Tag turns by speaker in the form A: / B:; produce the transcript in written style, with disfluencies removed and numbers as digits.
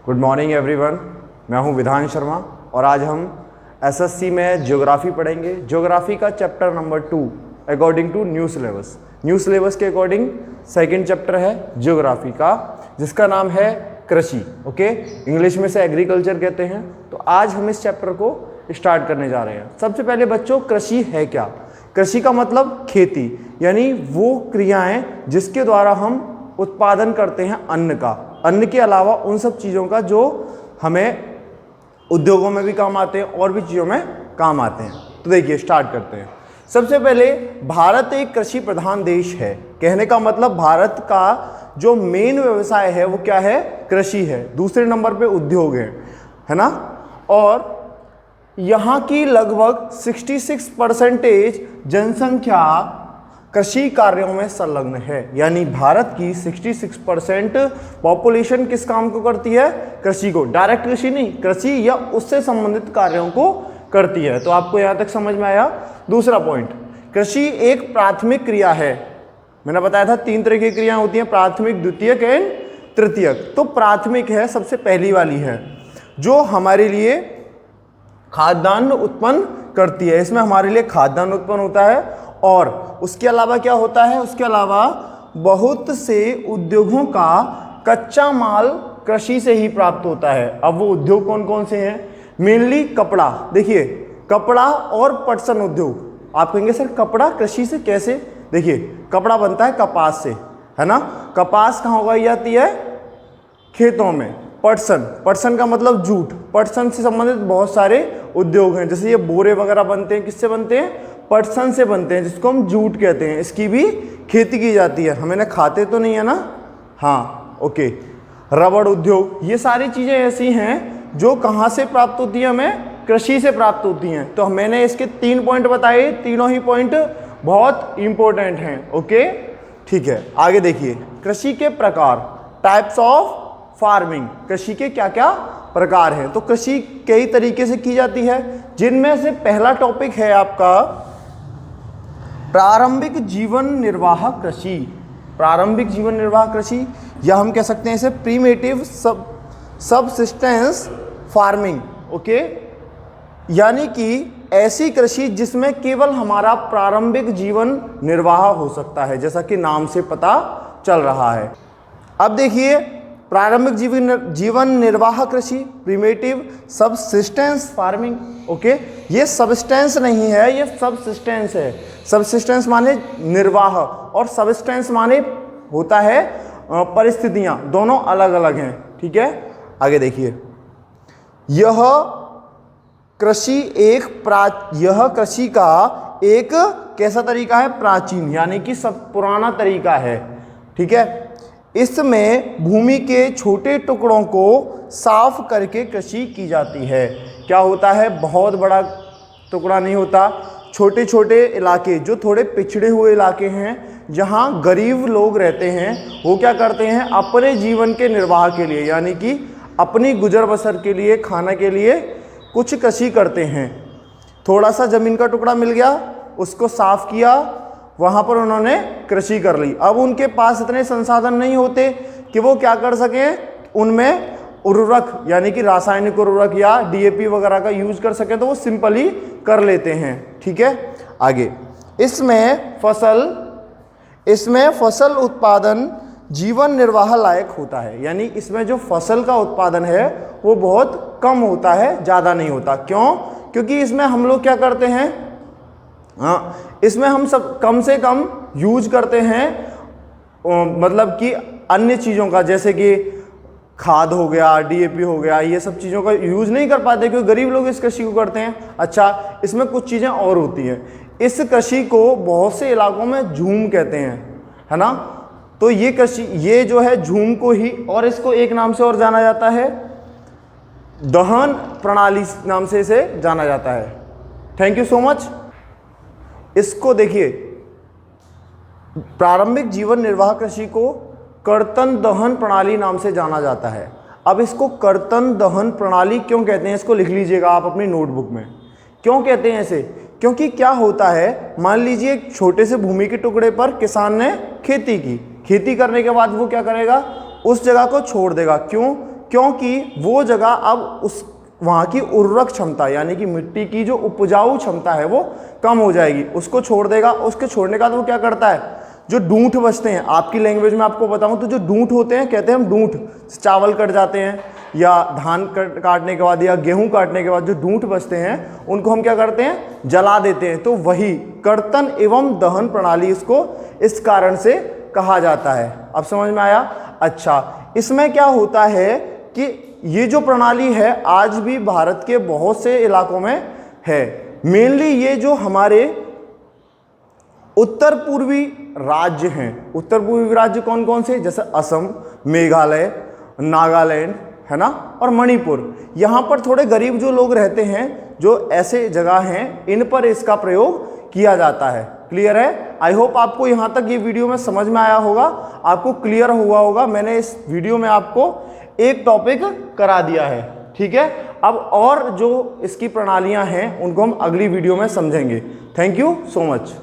A: Good morning everyone. मैं हूं विधान शर्मा और आज हम एसएससी में ज्योग्राफी पढ़ेंगे। ज्योग्राफी का chapter number 2 according to new syllabus. New syllabus के अकॉर्डिंग सेकंड चैप्टर है ज्योग्राफी का, जिसका नाम है कृषि। ओके, इंग्लिश में से एग्रीकल्चर कहते हैं। तो आज हम इस चैप्टर को स्टार्ट करने जा रहे हैं। सबसे पहले बच्चों, कृषि है क्या? कृषि का मतलब खेती, यानी वो क्रियाएं जिसके द्वारा हम उत्पादन करते हैं अन्न का। अन्न के अलावा उन सब चीज़ों का जो हमें उद्योगों में भी काम आते हैं और भी चीज़ों में काम आते हैं। तो देखिए, स्टार्ट करते हैं। सबसे पहले, भारत एक कृषि प्रधान देश है। कहने का मतलब भारत का जो मेन व्यवसाय है वो क्या है? कृषि है। दूसरे नंबर पे उद्योग है ना। और यहाँ की लगभग 66% जनसंख्या कृषि कार्यों में संलग्न है। यानी भारत की 66% पॉपुलेशन किस काम को करती है? कृषि को। डायरेक्ट कृषि नहीं, कृषि या उससे संबंधित कार्यों को करती है। तो आपको यहाँ तक समझ में आया। दूसरा पॉइंट, कृषि एक प्राथमिक क्रिया है। मैंने बताया था 3 तरह की क्रियाएं होती हैं, प्राथमिक, द्वितीयक एंड तृतीयक। तो प्राथमिक है, सबसे पहली वाली है, जो हमारे लिए खाद्यान्न उत्पन्न करती है। इसमें हमारे लिए खाद्यान्न उत्पन्न होता है। और उसके अलावा क्या होता है? उसके अलावा बहुत से उद्योगों का कच्चा माल कृषि से ही प्राप्त होता है। अब वो उद्योग कौन कौन से हैं? मेनली कपड़ा। देखिए, कपड़ा और पटसन उद्योग। आप कहेंगे सर कपड़ा कृषि से कैसे? देखिए, कपड़ा बनता है कपास से, है ना। कपास कहाँ उगाई जाती है? खेतों में। पटसन का मतलब जूट। पटसन से संबंधित बहुत सारे उद्योग हैं, जैसे ये बोरे वगैरह बनते हैं। किससे बनते हैं? पटसन से बनते हैं, जिसको हम जूट कहते हैं। इसकी भी खेती की जाती है। हमें ना खाते तो नहीं है ना? हाँ, ओके। रबड़ उद्योग, ये सारी चीज़ें ऐसी हैं जो कहाँ से प्राप्त होती हैं? हमें कृषि से प्राप्त होती हैं। तो मैंने इसके 3 पॉइंट बताए, तीनों ही पॉइंट बहुत इंपॉर्टेंट हैं। ओके, ठीक है। आगे देखिए, कृषि के प्रकार, टाइप्स ऑफ फार्मिंग। कृषि के क्या क्या प्रकार हैं? तो कृषि कई तरीके से की जाती है, जिनमें से पहला टॉपिक है आपका प्रारंभिक जीवन निर्वाह कृषि। प्रारंभिक जीवन निर्वाह कृषि, या हम कह सकते हैं इसे प्रीमेटिव सबसिस्टेंस फार्मिंग। ओके, यानी कि ऐसी कृषि जिसमें केवल हमारा प्रारंभिक जीवन निर्वाह हो सकता है, जैसा कि नाम से पता चल रहा है। अब देखिए, प्रारंभिक जीवन निर्वाह कृषि, प्रीमेटिव सबसिस्टेंस फार्मिंग। ओके, ये सबसिस्टेंस नहीं है, ये सबसिस्टेंस है। सबसिस्टेंस माने निर्वाह और सबसिस्टेंस माने होता है परिस्थितियां, दोनों अलग अलग हैं। ठीक है, आगे देखिए, यह कृषि का एक कैसा तरीका है? प्राचीन, यानी कि सब पुराना तरीका है। ठीक है, इसमें भूमि के छोटे टुकड़ों को साफ करके कृषि की जाती है। क्या होता है? बहुत बड़ा टुकड़ा नहीं होता, छोटे छोटे इलाके, जो थोड़े पिछड़े हुए इलाके हैं, जहां गरीब लोग रहते हैं, वो क्या करते हैं? अपने जीवन के निर्वाह के लिए, यानी कि अपनी गुजर बसर के लिए, खाना के लिए कुछ कृषि करते हैं। थोड़ा सा जमीन का टुकड़ा मिल गया, उसको साफ किया, वहाँ पर उन्होंने कृषि कर ली। अब उनके पास इतने संसाधन नहीं होते कि वो क्या कर सकें, उनमें उर्वरक यानी कि रासायनिक उर्वरक या डीएपी वगैरह का यूज कर सकें, तो वो सिंपली कर लेते हैं। ठीक है, आगे, इसमें फसल उत्पादन जीवन निर्वाह लायक होता है। यानी इसमें जो फसल का उत्पादन है वो बहुत कम होता है, ज़्यादा नहीं होता। क्यों? क्योंकि इसमें हम लोग क्या करते हैं, इसमें हम सब कम से कम यूज करते हैं, मतलब कि अन्य चीज़ों का, जैसे कि खाद हो गया, डीएपी हो गया, ये सब चीज़ों का यूज नहीं कर पाते क्योंकि गरीब लोग इस कृषि को करते हैं। अच्छा, इसमें कुछ चीज़ें और होती हैं। इस कृषि को बहुत से इलाकों में झूम कहते हैं, है ना। तो ये कृषि, ये जो है झूम को ही, और इसको एक नाम से और जाना जाता है, दहन प्रणाली नाम से इसे जाना जाता है। Thank you so much. इसको देखिए, प्रारंभिक जीवन निर्वाह कृषि को कर्तन दहन प्रणाली नाम से जाना जाता है। अब इसको कर्तन दहन प्रणाली क्यों कहते हैं, इसको लिख लीजिएगा आप अपनी नोटबुक में। क्यों कहते हैं ऐसे? क्योंकि क्या होता है, मान लीजिए एक छोटे से भूमि के टुकड़े पर किसान ने खेती की, खेती करने के बाद वो क्या करेगा, उस जगह को छोड़ देगा। क्यों? क्योंकि वो जगह अब उस वहाँ की उर्वरक क्षमता यानी कि मिट्टी की जो उपजाऊ क्षमता है वो कम हो जाएगी, उसको छोड़ देगा। उसके छोड़ने का तो वो क्या करता है, जो डूंठ बचते हैं, आपकी लैंग्वेज में आपको बताऊं तो जो डूंठ होते हैं, कहते हैं हम डूंठ, चावल कट जाते हैं या धान काटने के बाद या गेहूं काटने के बाद जो डूंठ बचते हैं उनको हम क्या करते हैं, जला देते हैं। तो वही कर्तन एवं दहन प्रणाली इसको इस कारण से कहा जाता है। अब समझ में आया? अच्छा, इसमें क्या होता है कि ये जो प्रणाली है आज भी भारत के बहुत से इलाकों में है। मेनली ये जो हमारे उत्तर पूर्वी राज्य हैं, उत्तर पूर्वी राज्य कौन कौन से, जैसे असम, मेघालय, नागालैंड, है ना, और मणिपुर, यहाँ पर थोड़े गरीब जो लोग रहते हैं, जो ऐसे जगह हैं, इन पर इसका प्रयोग किया जाता है। क्लियर है? आई होप आपको यहाँ तक ये वीडियो में समझ में आया होगा, आपको क्लियर हुआ होगा। मैंने इस वीडियो में आपको एक टॉपिक करा दिया है, ठीक है। अब और जो इसकी प्रणालियाँ हैं उनको हम अगली वीडियो में समझेंगे। Thank you so much.